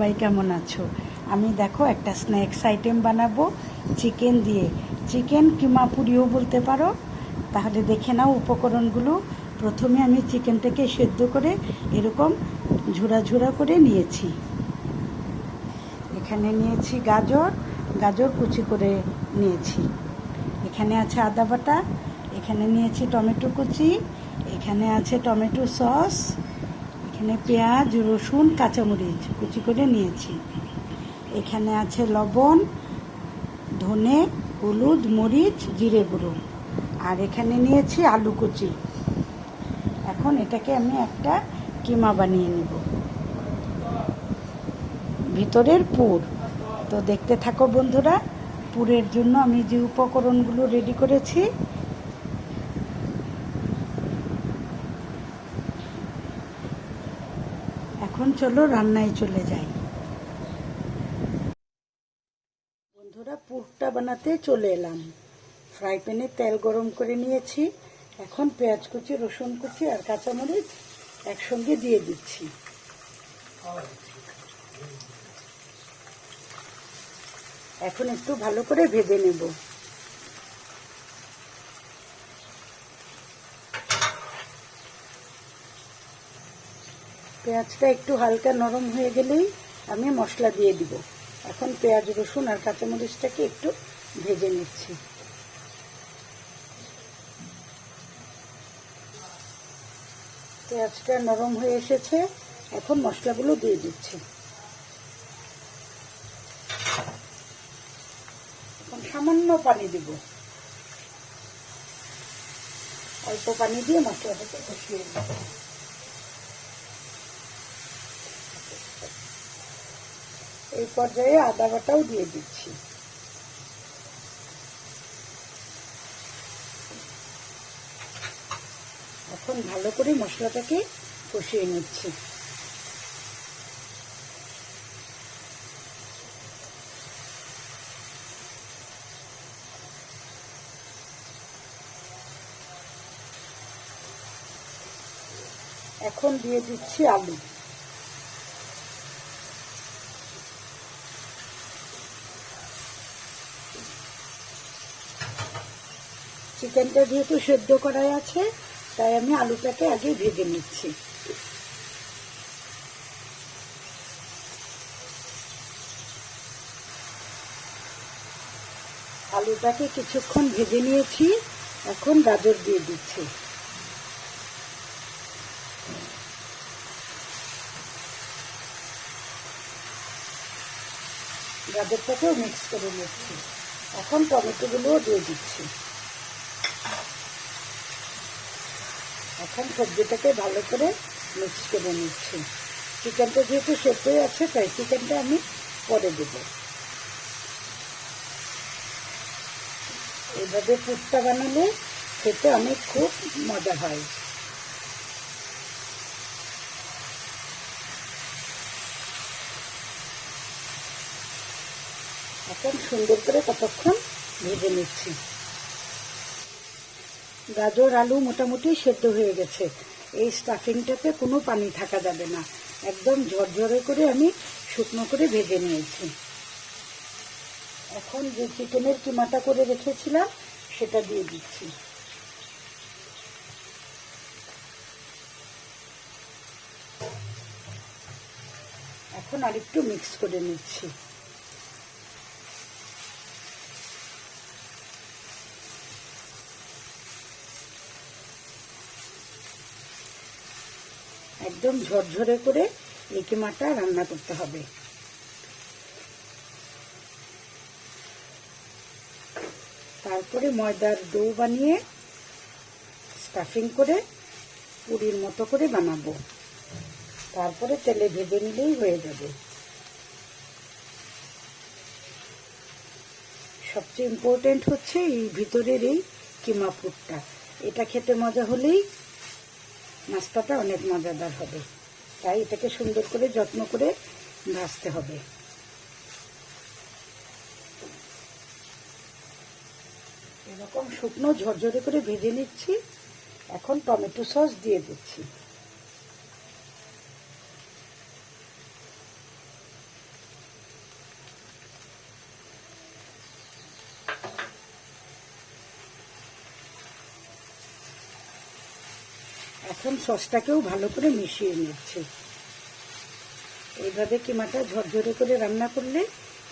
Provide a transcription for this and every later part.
সবাই কেমন আছো? আমি দেখো একটা স্ন্যাক্স আইটেম বানাবো চিকেন দিয়ে। চিকেন কিমা পুরিও বলতে পারো। তাহলে দেখে নাও উপকরণগুলো। প্রথমে আমি চিকেনটাকে সেদ্ধ করে এরকম ঝুরা ঝুরা করে নিয়েছি। এখানে নিয়েছি গাজর কুচি করে নিয়েছি। এখানে আছে আদা বাটা, এখানে নিয়েছি টমেটো কুচি, এখানে আছে টমেটো সস, এখানে পেঁয়াজ রসুন কাঁচামরিচ কুচি করে নিয়েছি। এখানে আছে লবণ, ধনে, হলুদ, মরিচ, জিরে গুঁড়ো, আর এখানে নিয়েছি আলু কুচি। এখন এটাকে আমি একটা কিমা বানিয়ে নেব, ভিতরের পুর। তো দেখতে থাকো বন্ধুরা। পুরের জন্য আমি যে উপকরণগুলো রেডি করেছি, এখন চলো রান্নায় চলে যাই। বন্ধুরা, পুরটা বানাতে চলে এলাম। ফ্রাই প্যানে তেল গরম করে নিয়েছি। এখন পেঁয়াজ কুচি, রসুন কুচি আর কাঁচামরিচ একসঙ্গে দিয়ে দিচ্ছি। এখন একটু ভালো করে ভেজে নেব। পেঁয়াজটা একটু হালকা নরম হয়ে গেলেই আমি মশলা দিয়ে দিব। এখন পেঁয়াজ রসুন আর কাঁচামরিচটাকে একটু ভেজে নিচ্ছি। পেঁয়াজটা নরম হয়ে এসেছে, এখন মশলাগুলো দিয়ে দিচ্ছি। এখন সামান্য পানি দিব। অল্প পানি দিয়ে মশলাটাকে কষিয়ে দেব। এই পর্যায়ে আদা বাটাও দিয়ে দিচ্ছি। এখন ভালো করে মশলাটাকে কষিয়ে নিচ্ছি। এখন দিয়ে দিচ্ছি আলু। চিকেনটা যেহেতু সেদ্ধ করাই আছে, তাই আমি আলুটাকে আগে ভেজে নিচ্ছি। আলুটাকে কিছুক্ষণ ভেজে নিয়েছি। এখন গাজর দিয়ে দিচ্ছি। গাজরটাকেও মিক্স করে নিচ্ছি। এখন টমেটোগুলোও দিয়ে দিচ্ছি। এখন সবজিটাকে ভালো করে মিক্স করে নিচ্ছি। চিকেনটা যেহেতু সেদ্ধই আছে, তাই চিকেনটা আমি পরে দেব। এইভাবে পুরটা বানালে খেতে অনেক খুব মজা হয়। এখন সুন্দর করে কতক্ষণ ভেজে নিচ্ছি। গাজর আলু মোটামুটি সেদ্ধ হয়ে গেছে। এই স্টাফিংটাতে কোনো পানি থাকা যাবে না। একদম ঝরঝরে করে আমি শুকনো করে ভেজে নিয়েছি। এখন যে চিকেনের কিমাটা করে রেখেছিলাম সেটা দিয়ে দিচ্ছি। এখন আরেকটু মিক্স করে নিচ্ছি। একদম ঝরঝরে করে এই কিমাটা রান্না করতে হবে। তারপরে ময়দার ডো বানিয়ে স্টাফিং করে পুরির মতো করে বানাবো। তারপরে তেলে ভেজে নিলেই হয়ে যাবে। সবচেয়ে ইম্পর্টেন্ট হচ্ছে এই ভিতরের এই কিমা পুরটা। এটা খেতে মজা হলেই নাস্তাটা অনেক মজাদার হবে। তাই এটাকে সুন্দর করে যত্ন করে ভাজতে হবে। এরকম শুকনো ঝরঝরে করে ভেজে নিচ্ছি। এখন টমেটো সস দিয়ে দিচ্ছি। এখন সসটাকেও ভালো করে মিশিয়ে নিচ্ছি। এইভাবে কিমাটা ঝরঝরে করে রান্না করলে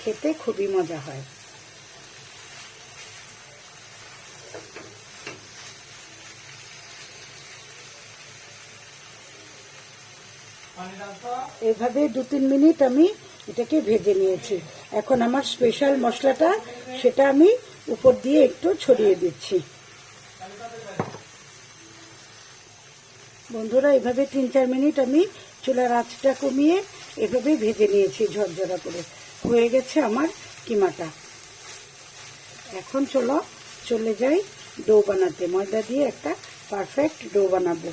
খেতে খুবই মজা হয়। এভাবে 2-3 মিনিট আমি এটাকে ভেজে নিয়েছি। এখন আমার স্পেশাল মশলাটা সেটা আমি উপর দিয়ে একটু ছড়িয়ে দিচ্ছি। বন্ধুরা, এভাবে 3-4 মিনিট আমি চুলার আঁচটা কমিয়ে এভাবে ভেজে নিয়েছি ঝরঝরা করে। হয়ে গেছে আমার কিমাটা। এখন চলে যাই ডো বানাতে। ময়দা দিয়ে একটা পারফেক্ট ডো বানাবো।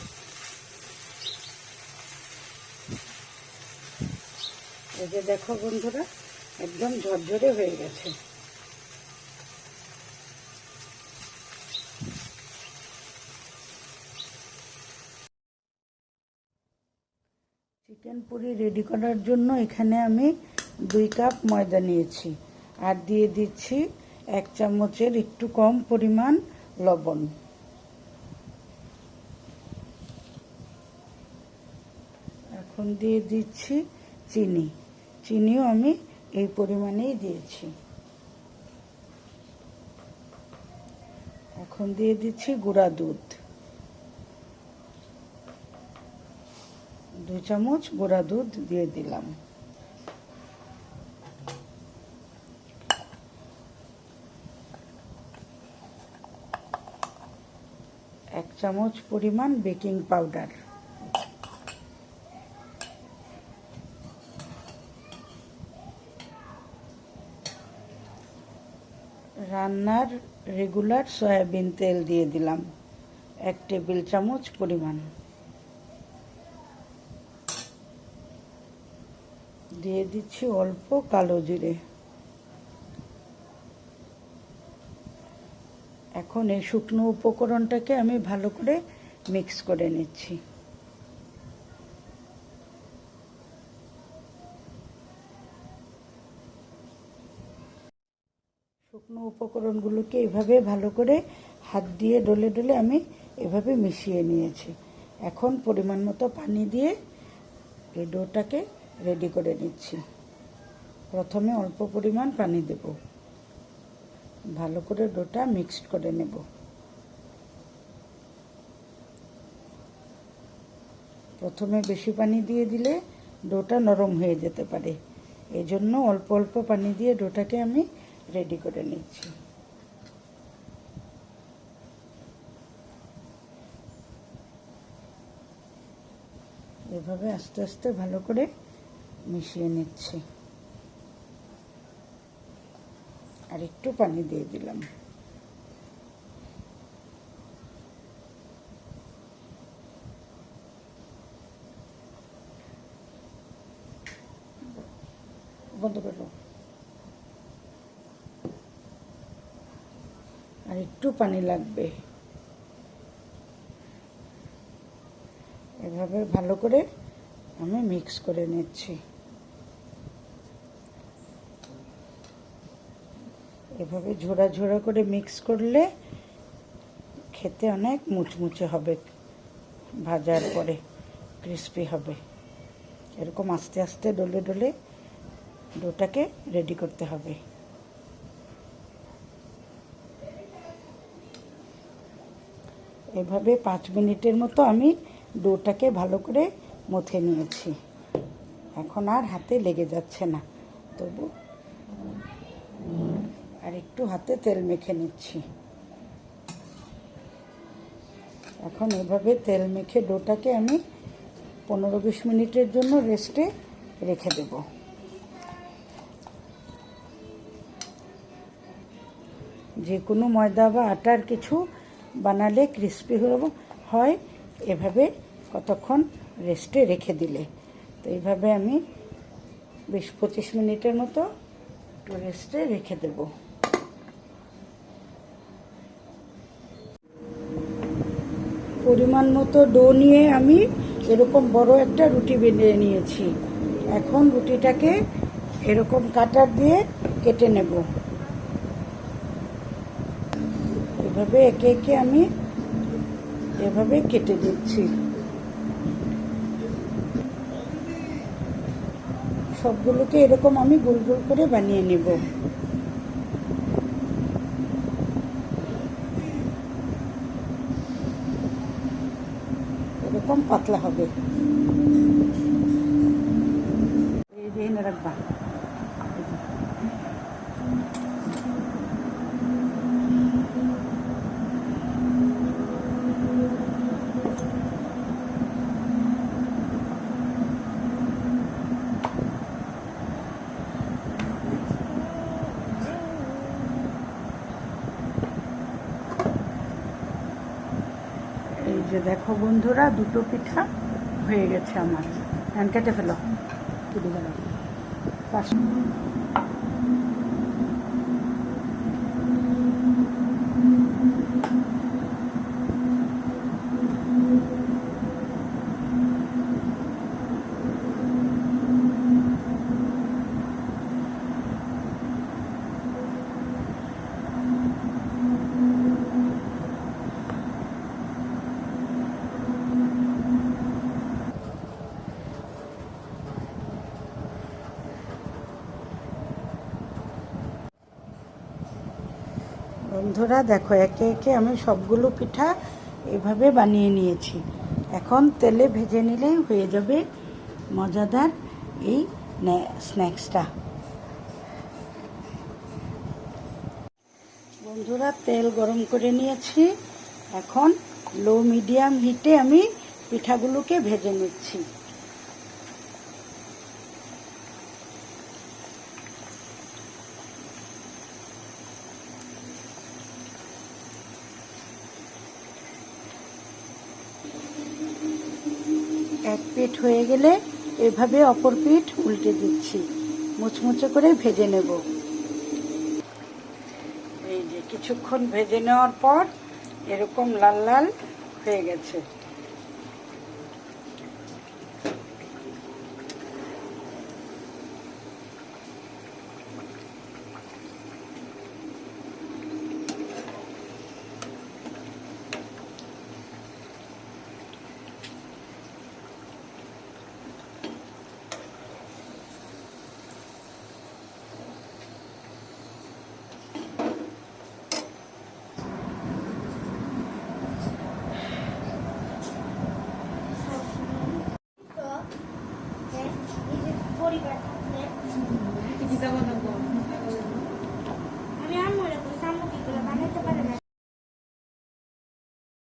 এই যে দেখো বন্ধুরা, একদম ঝরঝরে হয়ে গেছে। চিকেন পুরি রেডি করার জন্য এখানে আমি 2 কাপ ময়দা নিয়েছি, আর দিয়ে দিচ্ছি 1 চামচের একটু কম পরিমাণ লবণ। এখন দিয়ে দিচ্ছি চিনিও আমি এই পরিমাণেই দিয়েছি। এখন দিয়ে দিচ্ছি গুঁড়া দুধ, 2 চামচ গুঁড়া দুধ দিয়ে দিলাম। এক চামচ পরিমাণ বেকিং পাউডার, রান্নার রেগুলার সয়াবিন তেল দিয়ে দিলাম 1 টেবিল চামচ পরিমাণ, দিয়ে দিচ্ছি অল্প কালো জিরে। এখন এই শুকনো উপকরণটাকে আমি ভালো করে মিক্স করে নিচ্ছি। শুকনো উপকরণগুলোকে এভাবে ভালো করে হাত দিয়ে ডলে ডলে আমি এভাবে মিশিয়ে নিয়েছি। এখন পরিমাণ মতো পানি দিয়ে এই ডোটাকে রেডি করে নিচ্ছি। প্রথমে অল্প পরিমাণ পানি দেব, ভালো করে ডোটা মিক্সড করে নেব। প্রথমে বেশি পানি দিয়ে দিলে ডোটা নরম হয়ে যেতে পারে, এই জন্য অল্প অল্প পানি দিয়ে ডোটাকে আমি রেডি করে নিচ্ছি। এভাবে আস্তে আস্তে ভালো করে মিশিয়ে নিচ্ছি, আর একটু পানি দিয়ে দিলাম। বন্ধ করো। আর একটু পানি লাগবে। এভাবে ভালো করে আমি মিক্স করে নিচ্ছি। এভাবে ঝোড়া ঝোড়া করে মিক্স করলে খেতে অনেক মুচমুচে হবে, ভাজার পরে ক্রিস্পি হবে। এরকম আস্তে আস্তে ডলে ডলে ডোটাকে রেডি করতে হবে। এভাবে 5 মিনিটের মতো আমি ডোটাকে ভালো করে মথে নিয়েছি। এখন আর হাতে লেগে যাচ্ছে না, তবু আর একটু হাতে তেল মেখে নিচ্ছি। এখন এভাবে তেল মেখে ডোটাকে আমি 15-20 মিনিটের জন্য রেস্টে রেখে দেব। যে কোনো ময়দা বা আটার কিছু বানালে ক্রিস্পি হয় এভাবে কতক্ষণ রেস্টে রেখে দিলে। তো এইভাবে আমি 20-25 মিনিটের মতো একটু রেস্টে রেখে দেব। পরিমাণ মতো ডো নিয়ে আমি এরকম বড় একটা রুটি বেঁধে নিয়েছি। এখন রুটিটাকে এরকম কাটার দিয়ে কেটে নেব। এভাবে একে একে আমি এভাবে কেটে দিচ্ছি। সবগুলোকে এরকম আমি গোল গোল করে বানিয়ে নেব। এরকম পাতলা হবে। এই যে এনে রাখবা। এই যে দেখো বন্ধুরা, দুটো পিঠা হয়ে গেছে আমার। ধান কেটে ফেলো, কেটে গেল। বন্ধুরা দেখো, একে একে আমি সবগুলো পিঠা এভাবে বানিয়ে নিয়েছি। এখন তেলে ভেজে নিলেই হয়ে যাবে মজাদার এই স্ন্যাক্সটা। বন্ধুরা, তেল গরম করে নিয়েছি। এখন লো মিডিয়াম হিটে আমি পিঠাগুলোকে ভেজে নিচ্ছি। এক পিঠ হয়ে গেলে এভাবে অপর পিঠ উল্টে দিচ্ছি, মুচমুচে করে ভেজে নেব। এই যে কিছুক্ষণ ভেজে নেওয়ার পর এরকম লাল লাল হয়ে গেছে।